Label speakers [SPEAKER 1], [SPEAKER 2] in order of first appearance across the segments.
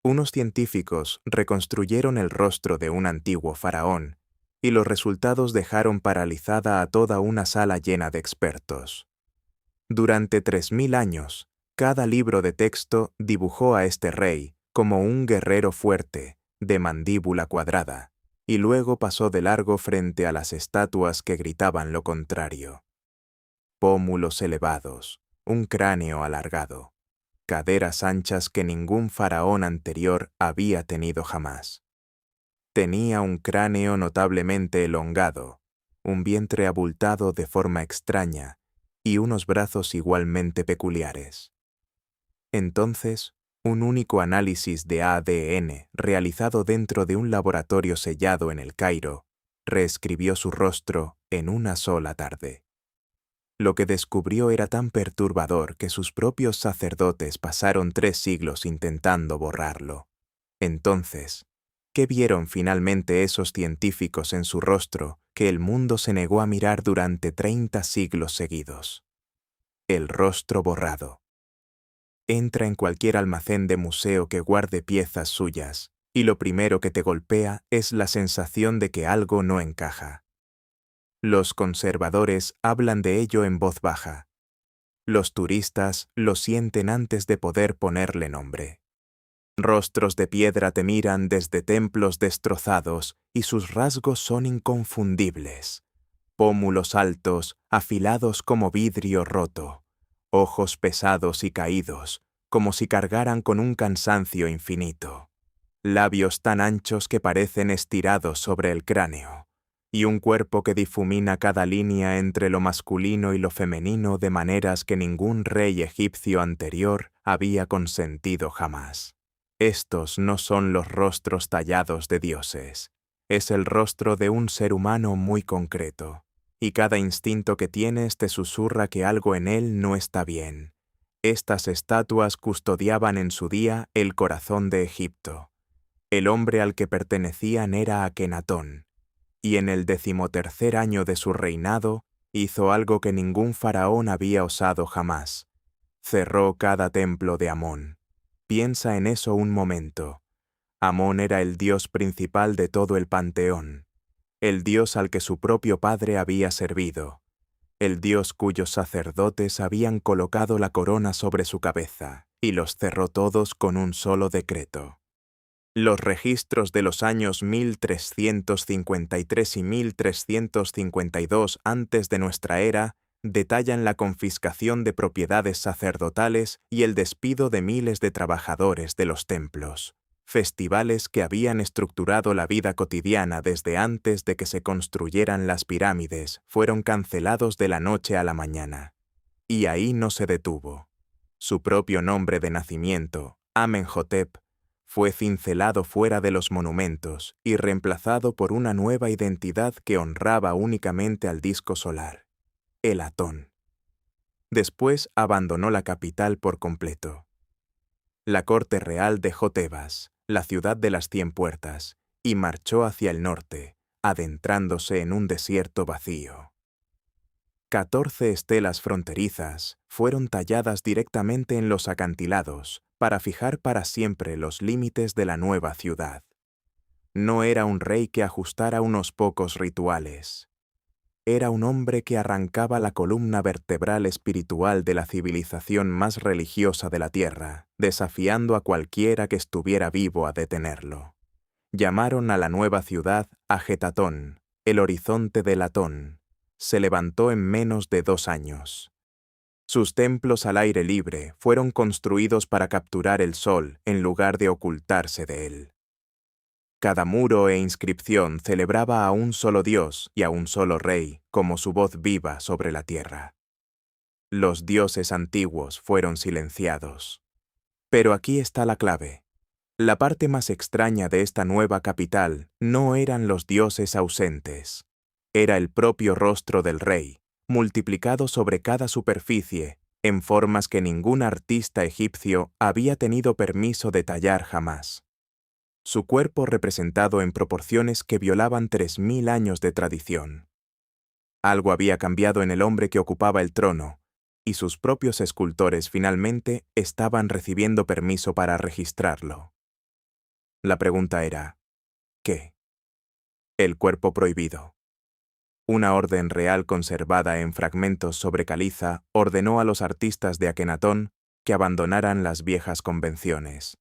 [SPEAKER 1] Unos científicos reconstruyeron el rostro de un antiguo faraón, y los resultados dejaron paralizada a toda una sala llena de expertos. Durante 3000 años, cada libro de texto dibujó a este rey como un guerrero fuerte, de mandíbula cuadrada, y luego pasó de largo frente a las estatuas que gritaban lo contrario. Pómulos elevados, un cráneo alargado, caderas anchas que ningún faraón anterior había tenido jamás. Tenía un cráneo notablemente elongado, un vientre abultado de forma extraña y unos brazos igualmente peculiares. Entonces, un único análisis de ADN realizado dentro de un laboratorio sellado en El Cairo reescribió su rostro en una sola tarde. Lo que descubrió era tan perturbador que sus propios sacerdotes pasaron 3 siglos intentando borrarlo. Entonces, ¿qué vieron finalmente esos científicos en su rostro que el mundo se negó a mirar durante 30 siglos seguidos? El rostro borrado. Entra en cualquier almacén de museo que guarde piezas suyas, y lo primero que te golpea es la sensación de que algo no encaja. Los conservadores hablan de ello en voz baja. Los turistas lo sienten antes de poder ponerle nombre. Rostros de piedra te miran desde templos destrozados y sus rasgos son inconfundibles. Pómulos altos, afilados como vidrio roto. Ojos pesados y caídos, como si cargaran con un cansancio infinito. Labios tan anchos que parecen estirados sobre el cráneo. Y un cuerpo que difumina cada línea entre lo masculino y lo femenino de maneras que ningún rey egipcio anterior había consentido jamás. Estos no son los rostros tallados de dioses. Es el rostro de un ser humano muy concreto, y cada instinto que tienes te susurra que algo en él no está bien. Estas estatuas custodiaban en su día el corazón de Egipto. El hombre al que pertenecían era Akenatón, y en el 13º año de su reinado hizo algo que ningún faraón había osado jamás. Cerró cada templo de Amón. Piensa en eso un momento. Amón era el dios principal de todo el panteón, el dios al que su propio padre había servido, el dios cuyos sacerdotes habían colocado la corona sobre su cabeza, y los cerró todos con un solo decreto. Los registros de los años 1353 y 1352 antes de nuestra era detallan la confiscación de propiedades sacerdotales y el despido de miles de trabajadores de los templos. Festivales que habían estructurado la vida cotidiana desde antes de que se construyeran las pirámides fueron cancelados de la noche a la mañana. Y ahí no se detuvo. Su propio nombre de nacimiento, Amenhotep, fue cincelado fuera de los monumentos y reemplazado por una nueva identidad que honraba únicamente al disco solar, el Atón. Después abandonó la capital por completo. La corte real dejó Tebas, la ciudad de las 100 puertas, y marchó hacia el norte, adentrándose en un desierto vacío. 14 estelas fronterizas fueron talladas directamente en los acantilados para fijar para siempre los límites de la nueva ciudad. No era un rey que ajustara unos pocos rituales. Era un hombre que arrancaba la columna vertebral espiritual de la civilización más religiosa de la tierra, desafiando a cualquiera que estuviera vivo a detenerlo. Llamaron a la nueva ciudad Ajetatón, el horizonte del Atón. Se levantó en menos de 2 años. Sus templos al aire libre fueron construidos para capturar el sol en lugar de ocultarse de él. Cada muro e inscripción celebraba a un solo dios y a un solo rey como su voz viva sobre la tierra. Los dioses antiguos fueron silenciados. Pero aquí está la clave. La parte más extraña de esta nueva capital no eran los dioses ausentes. Era el propio rostro del rey, multiplicado sobre cada superficie, en formas que ningún artista egipcio había tenido permiso de tallar jamás. Su cuerpo representado en proporciones que violaban 3000 años de tradición. Algo había cambiado en el hombre que ocupaba el trono, y sus propios escultores finalmente estaban recibiendo permiso para registrarlo. La pregunta era, ¿qué? El cuerpo prohibido. Una orden real conservada en fragmentos sobre caliza ordenó a los artistas de Akenatón que abandonaran las viejas convenciones.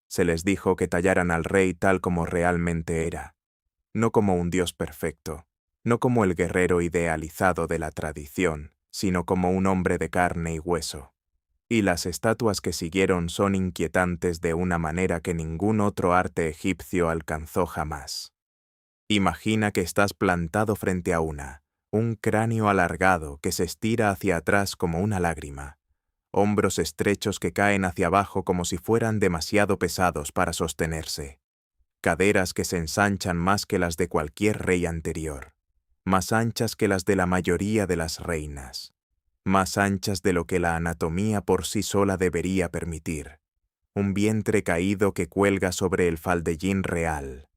[SPEAKER 1] Se les dijo que tallaran al rey tal como realmente era, no como un dios perfecto, no como el guerrero idealizado de la tradición, sino como un hombre de carne y hueso. Y las estatuas que siguieron son inquietantes de una manera que ningún otro arte egipcio alcanzó jamás. Imagina que estás plantado frente a un cráneo alargado que se estira hacia atrás como una lágrima, hombros estrechos que caen hacia abajo como si fueran demasiado pesados para sostenerse, caderas que se ensanchan más que las de cualquier rey anterior, más anchas que las de la mayoría de las reinas, más anchas de lo que la anatomía por sí sola debería permitir, un vientre caído que cuelga sobre el faldellín real,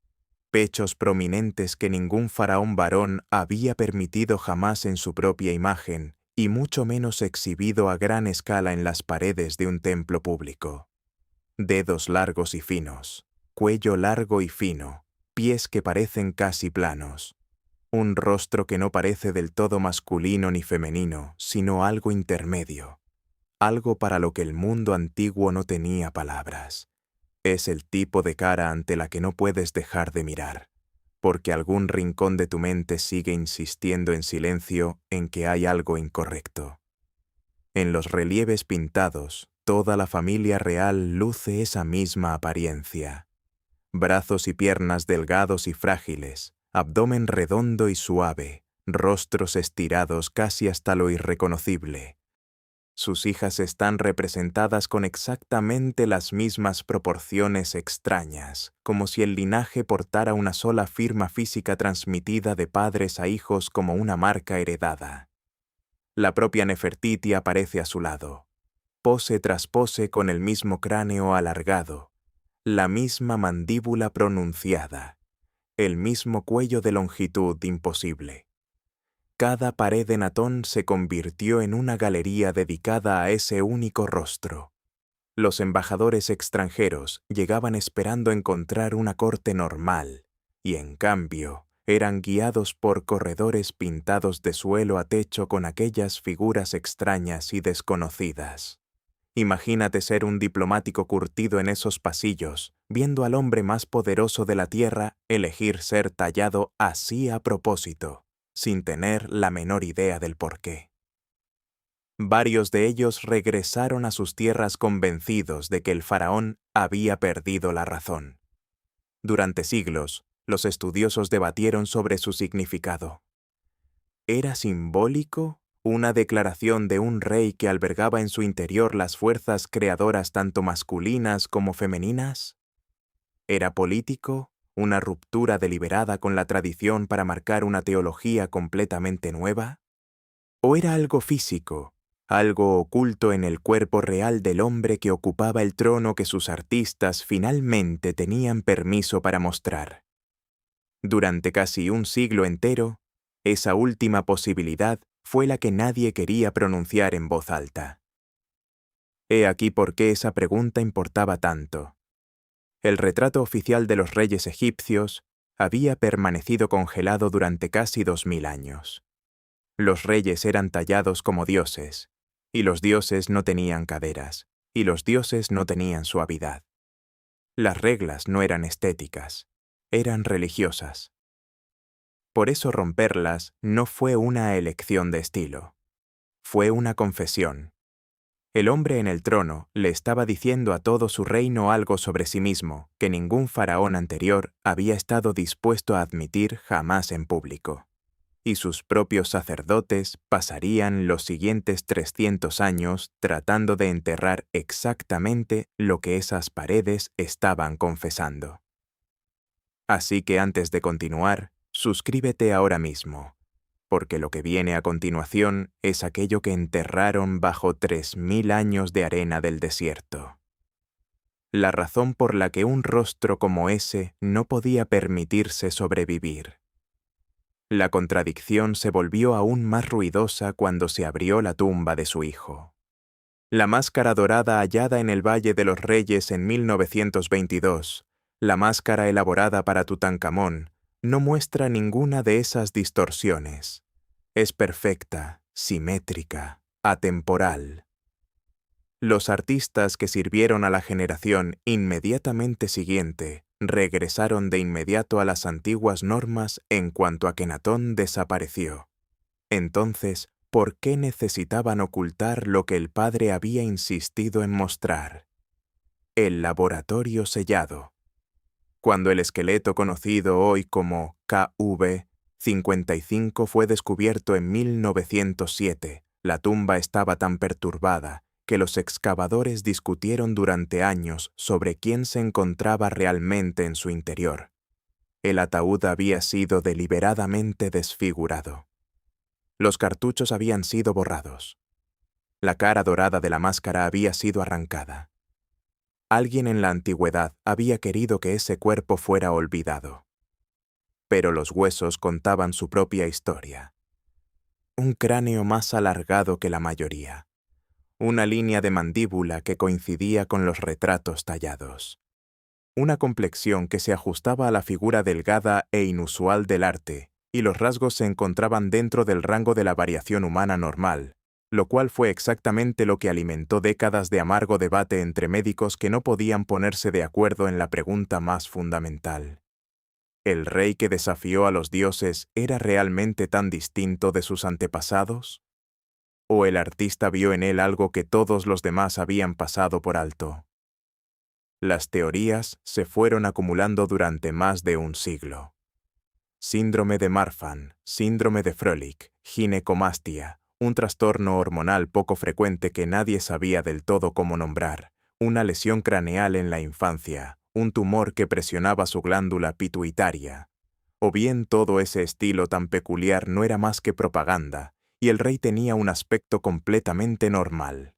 [SPEAKER 1] pechos prominentes que ningún faraón varón había permitido jamás en su propia imagen, y mucho menos exhibido a gran escala en las paredes de un templo público. Dedos largos y finos, cuello largo y fino, pies que parecen casi planos. Un rostro que no parece del todo masculino ni femenino, sino algo intermedio. Algo para lo que el mundo antiguo no tenía palabras. Es el tipo de cara ante la que no puedes dejar de mirar, porque algún rincón de tu mente sigue insistiendo en silencio en que hay algo incorrecto. En los relieves pintados, toda la familia real luce esa misma apariencia. Brazos y piernas delgados y frágiles, abdomen redondo y suave, rostros estirados casi hasta lo irreconocible. Sus hijas están representadas con exactamente las mismas proporciones extrañas, como si el linaje portara una sola firma física transmitida de padres a hijos como una marca heredada. La propia Nefertiti aparece a su lado, pose tras pose con el mismo cráneo alargado, la misma mandíbula pronunciada, el mismo cuello de longitud imposible. Cada pared de Natón se convirtió en una galería dedicada a ese único rostro. Los embajadores extranjeros llegaban esperando encontrar una corte normal, y en cambio eran guiados por corredores pintados de suelo a techo con aquellas figuras extrañas y desconocidas. Imagínate ser un diplomático curtido en esos pasillos, viendo al hombre más poderoso de la tierra elegir ser tallado así a propósito, sin tener la menor idea del porqué. Varios de ellos regresaron a sus tierras convencidos de que el faraón había perdido la razón. Durante siglos, los estudiosos debatieron sobre su significado. ¿Era simbólico? ¿Una declaración de un rey que albergaba en su interior las fuerzas creadoras tanto masculinas como femeninas? ¿Era político? ¿Una ruptura deliberada con la tradición para marcar una teología completamente nueva? ¿O era algo físico, algo oculto en el cuerpo real del hombre que ocupaba el trono que sus artistas finalmente tenían permiso para mostrar? Durante casi un siglo entero, esa última posibilidad fue la que nadie quería pronunciar en voz alta. He aquí por qué esa pregunta importaba tanto. El retrato oficial de los reyes egipcios había permanecido congelado durante casi 2000 años. Los reyes eran tallados como dioses, y los dioses no tenían caderas, y los dioses no tenían suavidad. Las reglas no eran estéticas, eran religiosas. Por eso romperlas no fue una elección de estilo. Fue una confesión. El hombre en el trono le estaba diciendo a todo su reino algo sobre sí mismo que ningún faraón anterior había estado dispuesto a admitir jamás en público. Y sus propios sacerdotes pasarían los siguientes 300 años tratando de enterrar exactamente lo que esas paredes estaban confesando. Así que antes de continuar, suscríbete ahora mismo, porque lo que viene a continuación es aquello que enterraron bajo 3000 años de arena del desierto. La razón por la que un rostro como ese no podía permitirse sobrevivir. La contradicción se volvió aún más ruidosa cuando se abrió la tumba de su hijo. La máscara dorada hallada en el Valle de los Reyes en 1922 La máscara elaborada para Tutankamón no muestra ninguna de esas distorsiones. Es perfecta, simétrica, atemporal. Los artistas que sirvieron a la generación inmediatamente siguiente regresaron de inmediato a las antiguas normas en cuanto Akenatón desapareció. Entonces, ¿por qué necesitaban ocultar lo que el padre había insistido en mostrar? El laboratorio sellado. Cuando el esqueleto conocido hoy como KV-55 fue descubierto en 1907, la tumba estaba tan perturbada que los excavadores discutieron durante años sobre quién se encontraba realmente en su interior. El ataúd había sido deliberadamente desfigurado. Los cartuchos habían sido borrados. La cara dorada de la máscara había sido arrancada. Alguien en la antigüedad había querido que ese cuerpo fuera olvidado. Pero los huesos contaban su propia historia. Un cráneo más alargado que la mayoría. Una línea de mandíbula que coincidía con los retratos tallados. Una complexión que se ajustaba a la figura delgada e inusual del arte, y los rasgos se encontraban dentro del rango de la variación humana normal, lo cual fue exactamente lo que alimentó décadas de amargo debate entre médicos que no podían ponerse de acuerdo en la pregunta más fundamental. ¿El rey que desafió a los dioses era realmente tan distinto de sus antepasados? ¿O el artista vio en él algo que todos los demás habían pasado por alto? Las teorías se fueron acumulando durante más de un siglo. Síndrome de Marfan, síndrome de Froelich, ginecomastia, un trastorno hormonal poco frecuente que nadie sabía del todo cómo nombrar, una lesión craneal en la infancia, un tumor que presionaba su glándula pituitaria. O bien todo ese estilo tan peculiar no era más que propaganda, y el rey tenía un aspecto completamente normal.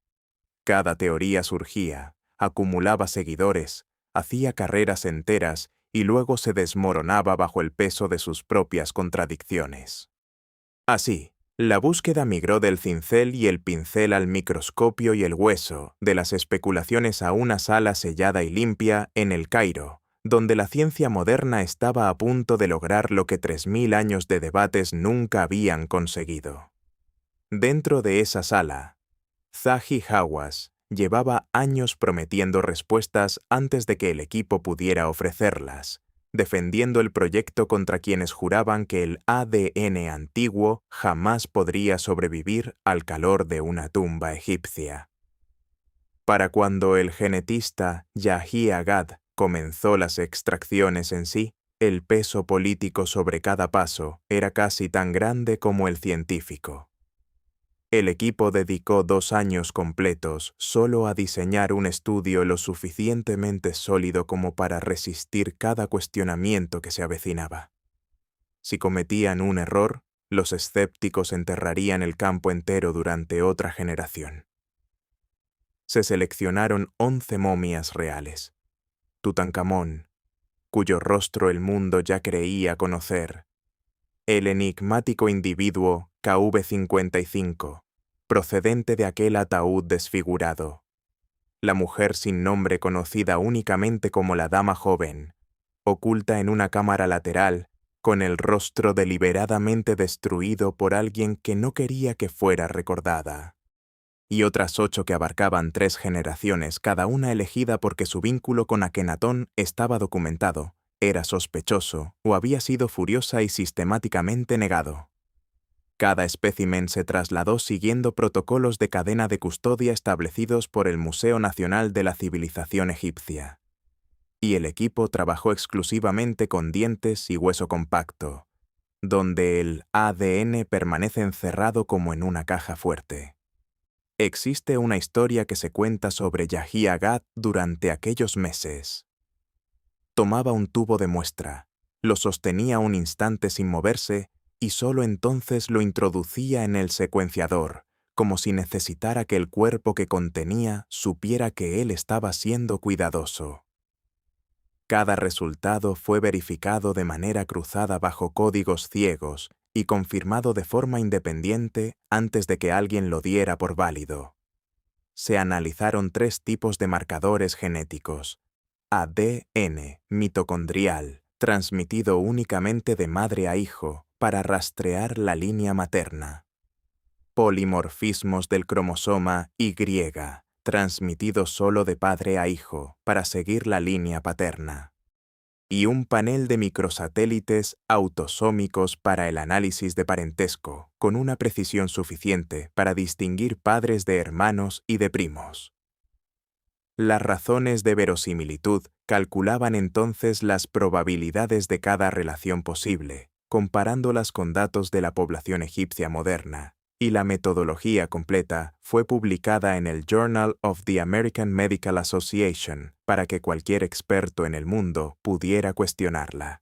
[SPEAKER 1] Cada teoría surgía, acumulaba seguidores, hacía carreras enteras y luego se desmoronaba bajo el peso de sus propias contradicciones. Así, la búsqueda migró del cincel y el pincel al microscopio y el hueso, de las especulaciones a una sala sellada y limpia en El Cairo, donde la ciencia moderna estaba a punto de lograr lo que 3000 años de debates nunca habían conseguido. Dentro de esa sala, Zahi Hawass llevaba años prometiendo respuestas antes de que el equipo pudiera ofrecerlas, defendiendo el proyecto contra quienes juraban que el ADN antiguo jamás podría sobrevivir al calor de una tumba egipcia. Para cuando el genetista Yahi Agad comenzó las extracciones en sí, el peso político sobre cada paso era casi tan grande como el científico. El equipo dedicó 2 años completos solo a diseñar un estudio lo suficientemente sólido como para resistir cada cuestionamiento que se avecinaba. Si cometían un error, los escépticos enterrarían el campo entero durante otra generación. Se seleccionaron 11 momias reales. Tutankamón, cuyo rostro el mundo ya creía conocer. El enigmático individuo KV-55, procedente de aquel ataúd desfigurado. La mujer sin nombre conocida únicamente como la dama joven, oculta en una cámara lateral, con el rostro deliberadamente destruido por alguien que no quería que fuera recordada. Y otras 8 que abarcaban 3 generaciones, cada una elegida porque su vínculo con Akenatón estaba documentado, era sospechoso o había sido furiosa y sistemáticamente negado. Cada espécimen se trasladó siguiendo protocolos de cadena de custodia establecidos por el Museo Nacional de la Civilización Egipcia. Y el equipo trabajó exclusivamente con dientes y hueso compacto, donde el ADN permanece encerrado como en una caja fuerte. Existe una historia que se cuenta sobre Yahi Agad durante aquellos meses. Tomaba un tubo de muestra, lo sostenía un instante sin moverse y solo entonces lo introducía en el secuenciador, como si necesitara que el cuerpo que contenía supiera que él estaba siendo cuidadoso. Cada resultado fue verificado de manera cruzada bajo códigos ciegos y confirmado de forma independiente antes de que alguien lo diera por válido. Se analizaron 3 tipos de marcadores genéticos: ADN mitocondrial, transmitido únicamente de madre a hijo para rastrear la línea materna. Polimorfismos del cromosoma Y, transmitido solo de padre a hijo para seguir la línea paterna. Y un panel de microsatélites autosómicos para el análisis de parentesco, con una precisión suficiente para distinguir padres de hermanos y de primos. Las razones de verosimilitud calculaban entonces las probabilidades de cada relación posible, comparándolas con datos de la población egipcia moderna, y la metodología completa fue publicada en el Journal of the American Medical Association para que cualquier experto en el mundo pudiera cuestionarla.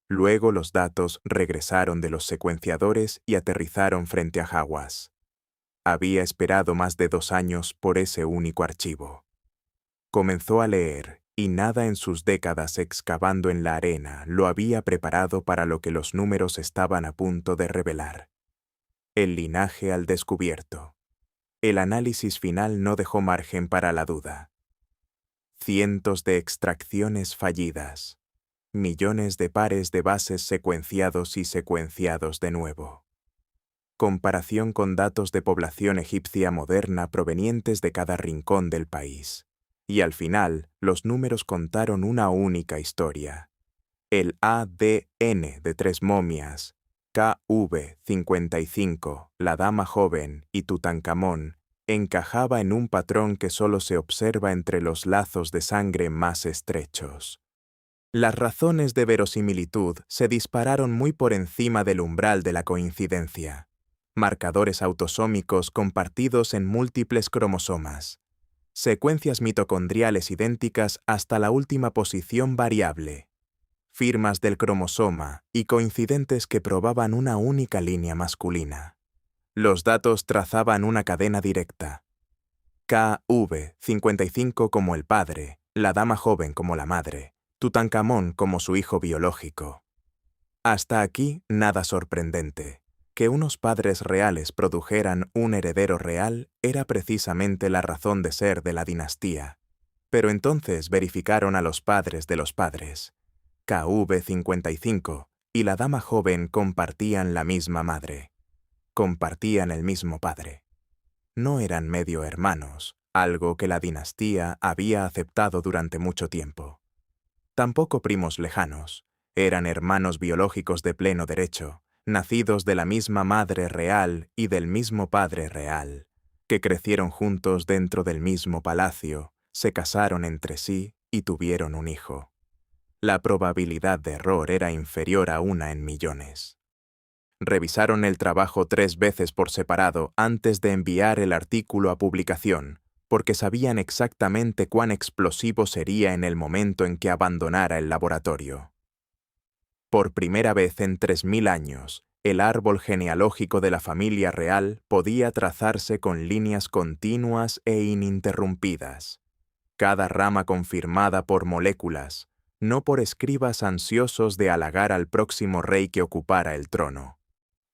[SPEAKER 1] Luego los datos regresaron de los secuenciadores y aterrizaron frente a Hawass. Había esperado más de 2 años por ese único archivo. Comenzó a leer, y nada en sus décadas excavando en la arena lo había preparado para lo que los números estaban a punto de revelar. El linaje al descubierto. El análisis final no dejó margen para la duda. Cientos de extracciones fallidas. Millones de pares de bases secuenciados y secuenciados de nuevo. Comparación con datos de población egipcia moderna provenientes de cada rincón del país. Y al final, los números contaron una única historia. El ADN de 3 momias, KV55, la dama joven y Tutankamón, encajaba en un patrón que solo se observa entre los lazos de sangre más estrechos. Las razones de verosimilitud se dispararon muy por encima del umbral de la coincidencia. Marcadores autosómicos compartidos en múltiples cromosomas. Secuencias mitocondriales idénticas hasta la última posición variable. Firmas del cromosoma y coincidentes que probaban una única línea masculina. Los datos trazaban una cadena directa. KV55 como el padre, la dama joven como la madre, Tutankamón como su hijo biológico. Hasta aquí nada sorprendente. Que unos padres reales produjeran un heredero real era precisamente la razón de ser de la dinastía. Pero entonces verificaron a los padres de los padres. KV55 y la dama joven compartían la misma madre. Compartían el mismo padre. No eran medio hermanos, algo que la dinastía había aceptado durante mucho tiempo. Tampoco primos lejanos, eran hermanos biológicos de pleno derecho, nacidos de la misma madre real y del mismo padre real, que crecieron juntos dentro del mismo palacio, se casaron entre sí y tuvieron un hijo. La probabilidad de error era inferior a 1 en millones. Revisaron el trabajo 3 veces por separado antes de enviar el artículo a publicación, porque sabían exactamente cuán explosivo sería en el momento en que abandonara el laboratorio. Por primera vez en 3000 años, el árbol genealógico de la familia real podía trazarse con líneas continuas e ininterrumpidas. Cada rama confirmada por moléculas, no por escribas ansiosos de halagar al próximo rey que ocupara el trono.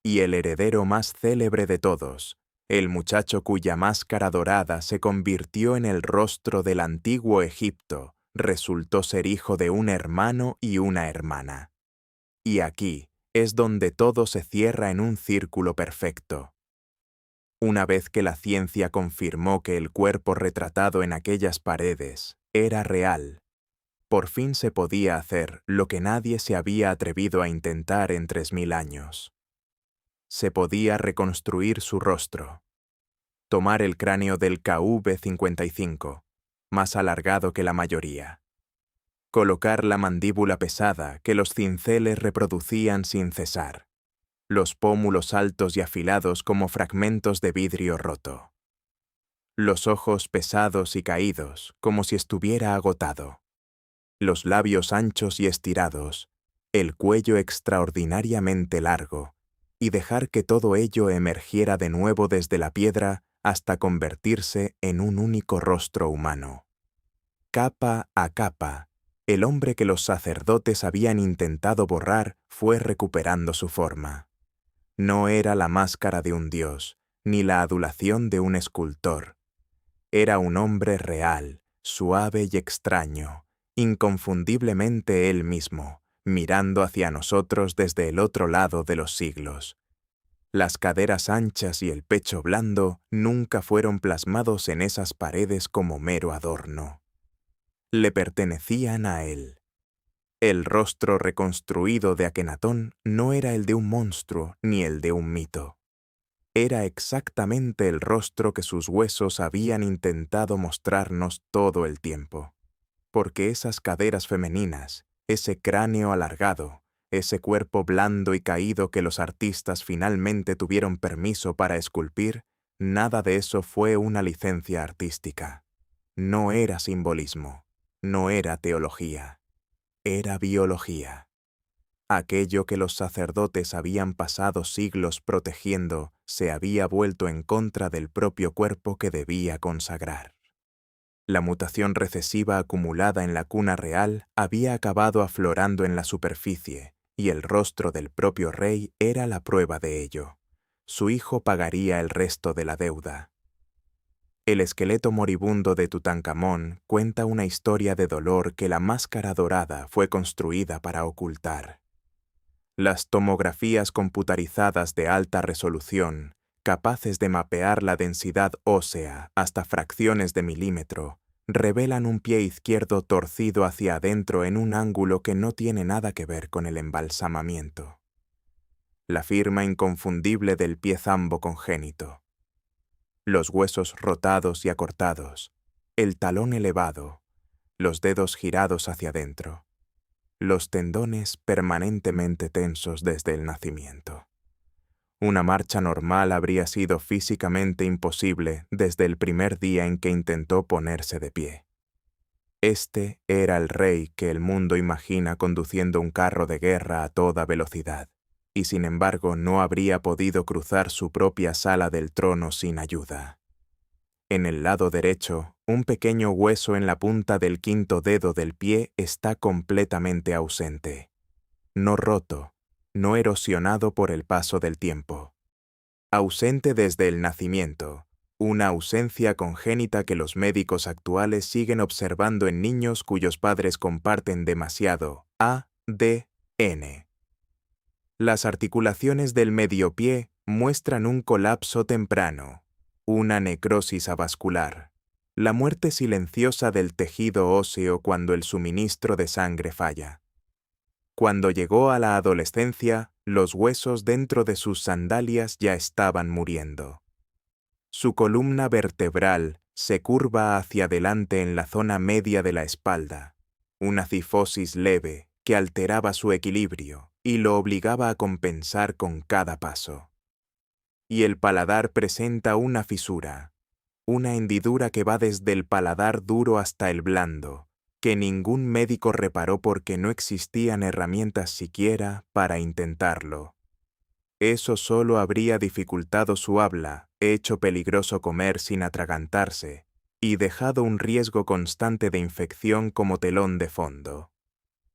[SPEAKER 1] Y el heredero más célebre de todos, el muchacho cuya máscara dorada se convirtió en el rostro del antiguo Egipto, resultó ser hijo de un hermano y una hermana. Y aquí es donde todo se cierra en un círculo perfecto. Una vez que la ciencia confirmó que el cuerpo retratado en aquellas paredes era real, por fin se podía hacer lo que nadie se había atrevido a intentar en 3000 años. Se podía reconstruir su rostro. Tomar el cráneo del KV55, más alargado que la mayoría. Colocar la mandíbula pesada que los cinceles reproducían sin cesar. Los pómulos altos y afilados como fragmentos de vidrio roto. Los ojos pesados y caídos como si estuviera agotado. Los labios anchos y estirados, el cuello extraordinariamente largo, y dejar que todo ello emergiera de nuevo desde la piedra hasta convertirse en un único rostro humano. Capa a capa, el hombre que los sacerdotes habían intentado borrar fue recuperando su forma. No era la máscara de un dios, ni la adulación de un escultor. Era un hombre real, suave y extraño, inconfundiblemente él mismo, mirando hacia nosotros desde el otro lado de los siglos. Las caderas anchas y el pecho blando nunca fueron plasmados en esas paredes como mero adorno. Le pertenecían a él. El rostro reconstruido de Akenatón no era el de un monstruo ni el de un mito. Era exactamente el rostro que sus huesos habían intentado mostrarnos todo el tiempo. Porque esas caderas femeninas, ese cráneo alargado, ese cuerpo blando y caído que los artistas finalmente tuvieron permiso para esculpir, nada de eso fue una licencia artística. No era simbolismo, no era teología, era biología. Aquello que los sacerdotes habían pasado siglos protegiendo se había vuelto en contra del propio cuerpo que debía consagrar. La mutación recesiva acumulada en la cuna real había acabado aflorando en la superficie, y el rostro del propio rey era la prueba de ello. Su hijo pagaría el resto de la deuda. El esqueleto moribundo de Tutankamón cuenta una historia de dolor que la máscara dorada fue construida para ocultar. Las tomografías computarizadas de alta resolución, capaces de mapear la densidad ósea hasta fracciones de milímetro, revelan un pie izquierdo torcido hacia adentro en un ángulo que no tiene nada que ver con el embalsamamiento. La firma inconfundible del pie zambo congénito. Los huesos rotados y acortados, el talón elevado, los dedos girados hacia adentro, los tendones permanentemente tensos desde el nacimiento. Una marcha normal habría sido físicamente imposible desde el primer día en que intentó ponerse de pie. Este era el rey que el mundo imagina conduciendo un carro de guerra a toda velocidad, y sin embargo no habría podido cruzar su propia sala del trono sin ayuda. En el lado derecho, un pequeño hueso en la punta del quinto dedo del pie está completamente ausente. No roto, no erosionado por el paso del tiempo. Ausente desde el nacimiento, una ausencia congénita que los médicos actuales siguen observando en niños cuyos padres comparten demasiado ADN. Las articulaciones del medio pie muestran un colapso temprano, una necrosis avascular, la muerte silenciosa del tejido óseo cuando el suministro de sangre falla. Cuando llegó a la adolescencia, los huesos dentro de sus sandalias ya estaban muriendo. Su columna vertebral se curva hacia adelante en la zona media de la espalda, una cifosis leve que alteraba su equilibrio y lo obligaba a compensar con cada paso. Y el paladar presenta una fisura, una hendidura que va desde el paladar duro hasta el blando, que ningún médico reparó porque no existían herramientas siquiera para intentarlo. Eso solo habría dificultado su habla, hecho peligroso comer sin atragantarse, y dejado un riesgo constante de infección como telón de fondo.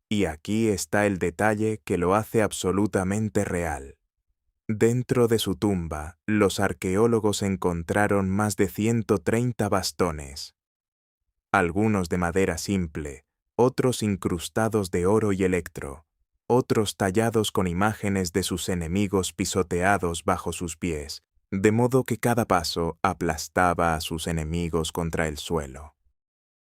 [SPEAKER 1] Y aquí está el detalle que lo hace absolutamente real. Dentro de su tumba, los arqueólogos encontraron más de 130 bastones. Algunos de madera simple, otros incrustados de oro y electro, otros tallados con imágenes de sus enemigos pisoteados bajo sus pies, de modo que cada paso aplastaba a sus enemigos contra el suelo.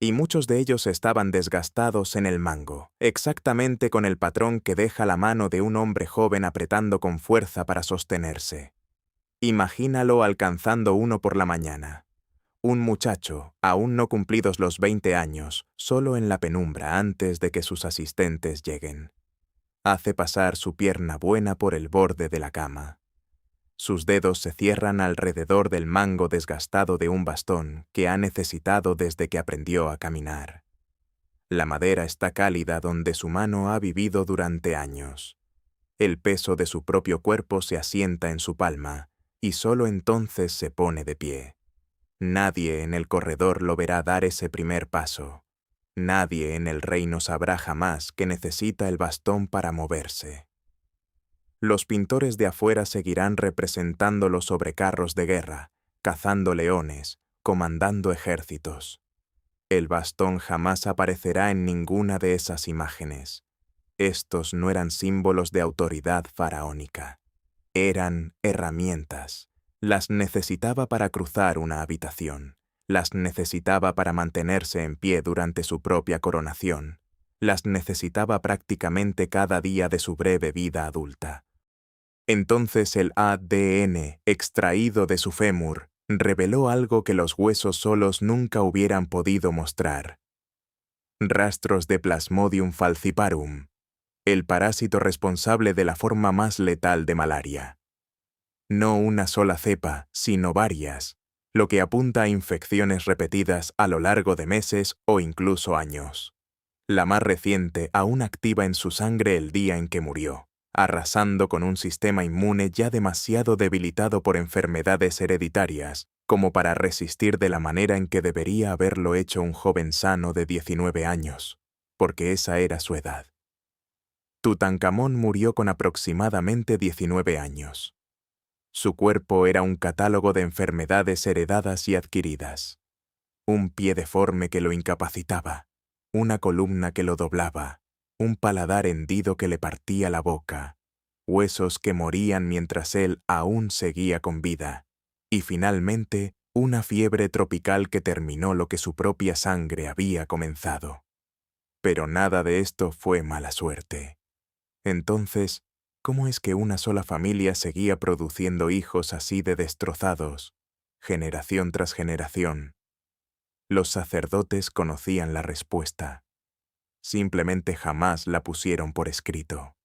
[SPEAKER 1] Y muchos de ellos estaban desgastados en el mango, exactamente con el patrón que deja la mano de un hombre joven apretando con fuerza para sostenerse. Imagínalo alcanzando uno por la mañana. Un muchacho, aún no cumplidos los 20 años, solo en la penumbra antes de que sus asistentes lleguen. Hace pasar su pierna buena por el borde de la cama. Sus dedos se cierran alrededor del mango desgastado de un bastón que ha necesitado desde que aprendió a caminar. La madera está cálida donde su mano ha vivido durante años. El peso de su propio cuerpo se asienta en su palma, y solo entonces se pone de pie. Nadie en el corredor lo verá dar ese primer paso. Nadie en el reino sabrá jamás que necesita el bastón para moverse. Los pintores de afuera seguirán representándolo sobre carros de guerra, cazando leones, comandando ejércitos. El bastón jamás aparecerá en ninguna de esas imágenes. Estos no eran símbolos de autoridad faraónica. Eran herramientas. Las necesitaba para cruzar una habitación. Las necesitaba para mantenerse en pie durante su propia coronación. Las necesitaba prácticamente cada día de su breve vida adulta. Entonces el ADN extraído de su fémur reveló algo que los huesos solos nunca hubieran podido mostrar. Rastros de Plasmodium falciparum, el parásito responsable de la forma más letal de malaria. No una sola cepa, sino varias, lo que apunta a infecciones repetidas a lo largo de meses o incluso años. La más reciente aún activa en su sangre el día en que murió, arrasando con un sistema inmune ya demasiado debilitado por enfermedades hereditarias como para resistir de la manera en que debería haberlo hecho un joven sano de 19 años, porque esa era su edad. Tutankamón murió con aproximadamente 19 años. Su cuerpo era un catálogo de enfermedades heredadas y adquiridas. Un pie deforme que lo incapacitaba, una columna que lo doblaba, un paladar hendido que le partía la boca, huesos que morían mientras él aún seguía con vida, y finalmente una fiebre tropical que terminó lo que su propia sangre había comenzado. Pero nada de esto fue mala suerte. Entonces, ¿cómo es que una sola familia seguía produciendo hijos así de destrozados, generación tras generación? Los sacerdotes conocían la respuesta. Simplemente jamás la pusieron por escrito.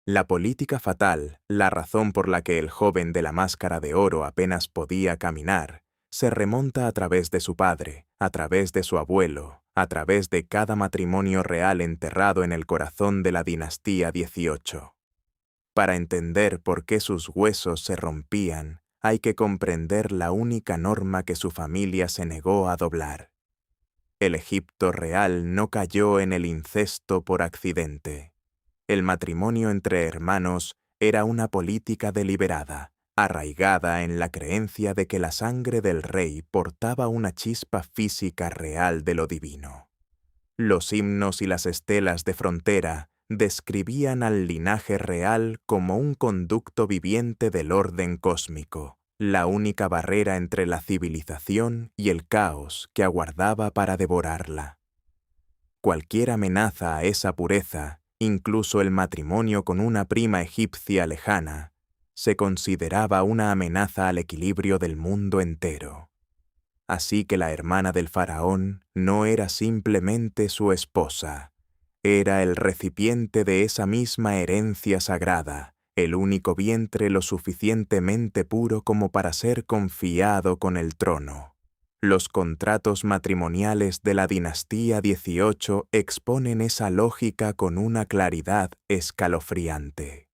[SPEAKER 1] La política fatal, la razón por la que el joven de la máscara de oro apenas podía caminar, se remonta a través de su padre, a través de su abuelo, a través de cada matrimonio real enterrado en el corazón de la dinastía 18. Para entender por qué sus huesos se rompían, hay que comprender la única norma que su familia se negó a doblar. El Egipto real no cayó en el incesto por accidente. El matrimonio entre hermanos era una política deliberada, arraigada en la creencia de que la sangre del rey portaba una chispa física real de lo divino. Los himnos y las estelas de frontera describían al linaje real como un conducto viviente del orden cósmico, la única barrera entre la civilización y el caos que aguardaba para devorarla. Cualquier amenaza a esa pureza, incluso el matrimonio con una prima egipcia lejana, se consideraba una amenaza al equilibrio del mundo entero. Así que la hermana del faraón no era simplemente su esposa, era el recipiente de esa misma herencia sagrada, el único vientre lo suficientemente puro como para ser confiado con el trono. Los contratos matrimoniales de la dinastía 18 exponen esa lógica con una claridad escalofriante.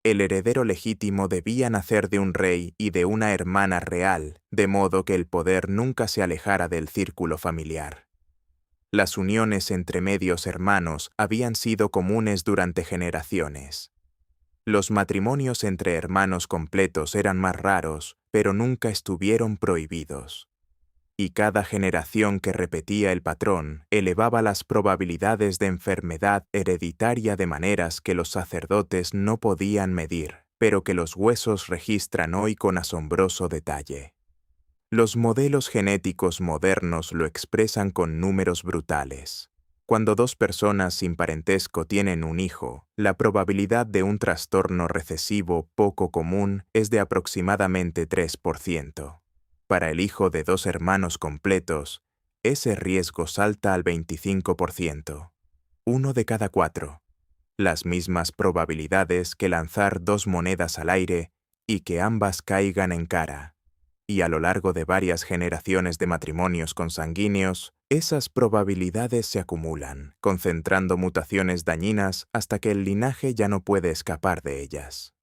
[SPEAKER 1] El heredero legítimo debía nacer de un rey y de una hermana real, de modo que el poder nunca se alejara del círculo familiar. Las uniones entre medios hermanos habían sido comunes durante generaciones. Los matrimonios entre hermanos completos eran más raros, pero nunca estuvieron prohibidos. Y cada generación que repetía el patrón elevaba las probabilidades de enfermedad hereditaria de maneras que los sacerdotes no podían medir, pero que los huesos registran hoy con asombroso detalle. Los modelos genéticos modernos lo expresan con números brutales. Cuando dos personas sin parentesco tienen un hijo, la probabilidad de un trastorno recesivo poco común es de aproximadamente 3%. Para el hijo de dos hermanos completos, ese riesgo salta al 25%. 1 de cada 4. Las mismas probabilidades que lanzar dos monedas al aire y que ambas caigan en cara. Y a lo largo de varias generaciones de matrimonios consanguíneos, esas probabilidades se acumulan, concentrando mutaciones dañinas hasta que el linaje ya no puede escapar de ellas.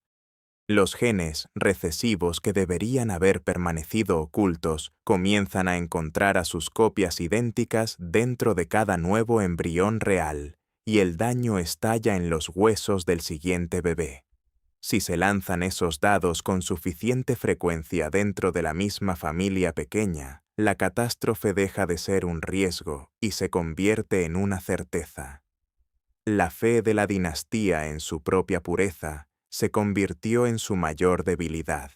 [SPEAKER 1] Los genes recesivos que deberían haber permanecido ocultos comienzan a encontrar a sus copias idénticas dentro de cada nuevo embrión real, y el daño estalla en los huesos del siguiente bebé. Si se lanzan esos dados con suficiente frecuencia dentro de la misma familia pequeña, la catástrofe deja de ser un riesgo y se convierte en una certeza. La fe de la dinastía en su propia pureza se convirtió en su mayor debilidad.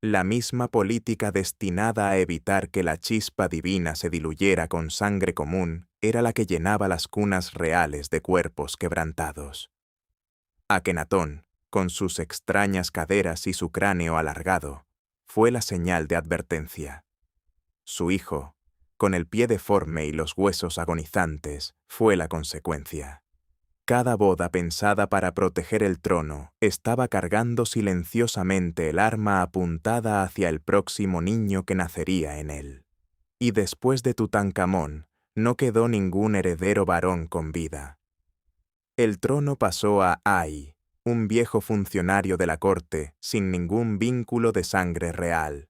[SPEAKER 1] La misma política destinada a evitar que la chispa divina se diluyera con sangre común era la que llenaba las cunas reales de cuerpos quebrantados. Akenatón, con sus extrañas caderas y su cráneo alargado, fue la señal de advertencia. Su hijo, con el pie deforme y los huesos agonizantes, fue la consecuencia. Cada boda pensada para proteger el trono estaba cargando silenciosamente el arma apuntada hacia el próximo niño que nacería en él. Y después de Tutankamón, no quedó ningún heredero varón con vida. El trono pasó a Ay, un viejo funcionario de la corte sin ningún vínculo de sangre real,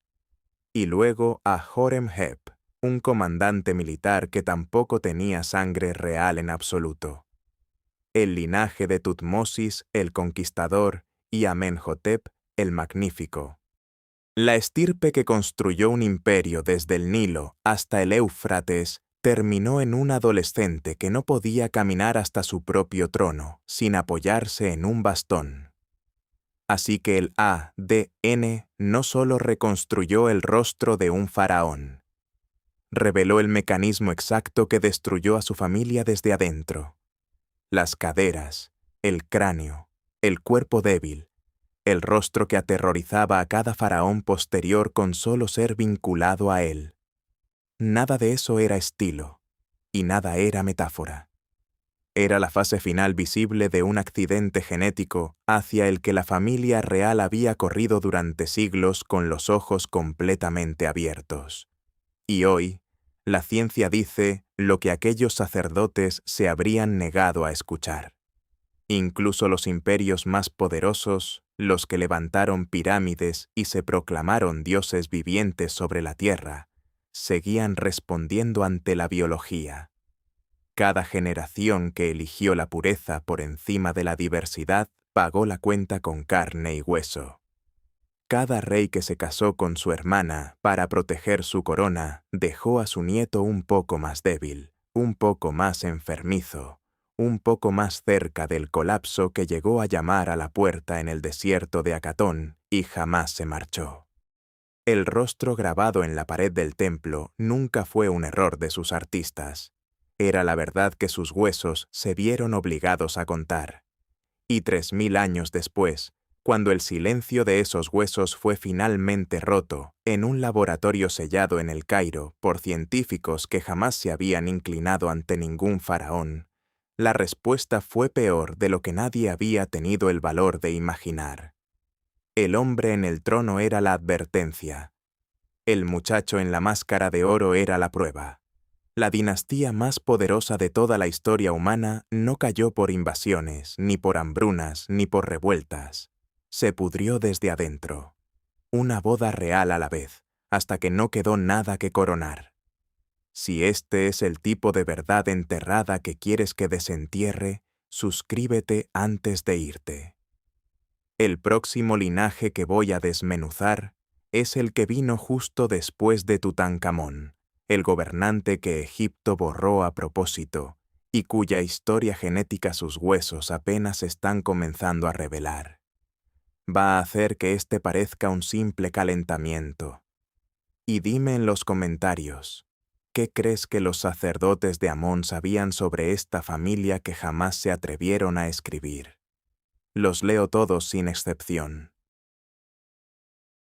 [SPEAKER 1] y luego a Horemheb, un comandante militar que tampoco tenía sangre real en absoluto. El linaje de Tutmosis, el Conquistador, y Amenhotep, el Magnífico. La estirpe que construyó un imperio desde el Nilo hasta el Éufrates terminó en un adolescente que no podía caminar hasta su propio trono sin apoyarse en un bastón. Así que el ADN no solo reconstruyó el rostro de un faraón, reveló el mecanismo exacto que destruyó a su familia desde adentro. Las caderas, el cráneo, el cuerpo débil, el rostro que aterrorizaba a cada faraón posterior con solo ser vinculado a él. Nada de eso era estilo, y nada era metáfora. Era la fase final visible de un accidente genético hacia el que la familia real había corrido durante siglos con los ojos completamente abiertos. Y hoy, la ciencia dice lo que aquellos sacerdotes se habrían negado a escuchar. Incluso los imperios más poderosos, los que levantaron pirámides y se proclamaron dioses vivientes sobre la tierra, seguían respondiendo ante la biología. Cada generación que eligió la pureza por encima de la diversidad pagó la cuenta con carne y hueso. Cada rey que se casó con su hermana para proteger su corona dejó a su nieto un poco más débil, un poco más enfermizo, un poco más cerca del colapso que llegó a llamar a la puerta en el desierto de Acatón y jamás se marchó. El rostro grabado en la pared del templo nunca fue un error de sus artistas. Era la verdad que sus huesos se vieron obligados a contar. Y 3000 años después, cuando el silencio de esos huesos fue finalmente roto en un laboratorio sellado en el Cairo por científicos que jamás se habían inclinado ante ningún faraón, la respuesta fue peor de lo que nadie había tenido el valor de imaginar. El hombre en el trono era la advertencia. El muchacho en la máscara de oro era la prueba. La dinastía más poderosa de toda la historia humana no cayó por invasiones, ni por hambrunas, ni por revueltas. Se pudrió desde adentro. Una boda real a la vez, hasta que no quedó nada que coronar. Si este es el tipo de verdad enterrada que quieres que desentierre, suscríbete antes de irte. El próximo linaje que voy a desmenuzar es el que vino justo después de Tutankamón, el gobernante que Egipto borró a propósito y cuya historia genética sus huesos apenas están comenzando a revelar. Va a hacer que este parezca un simple calentamiento. Y dime en los comentarios, ¿qué crees que los sacerdotes de Amón sabían sobre esta familia que jamás se atrevieron a escribir? Los leo todos sin excepción.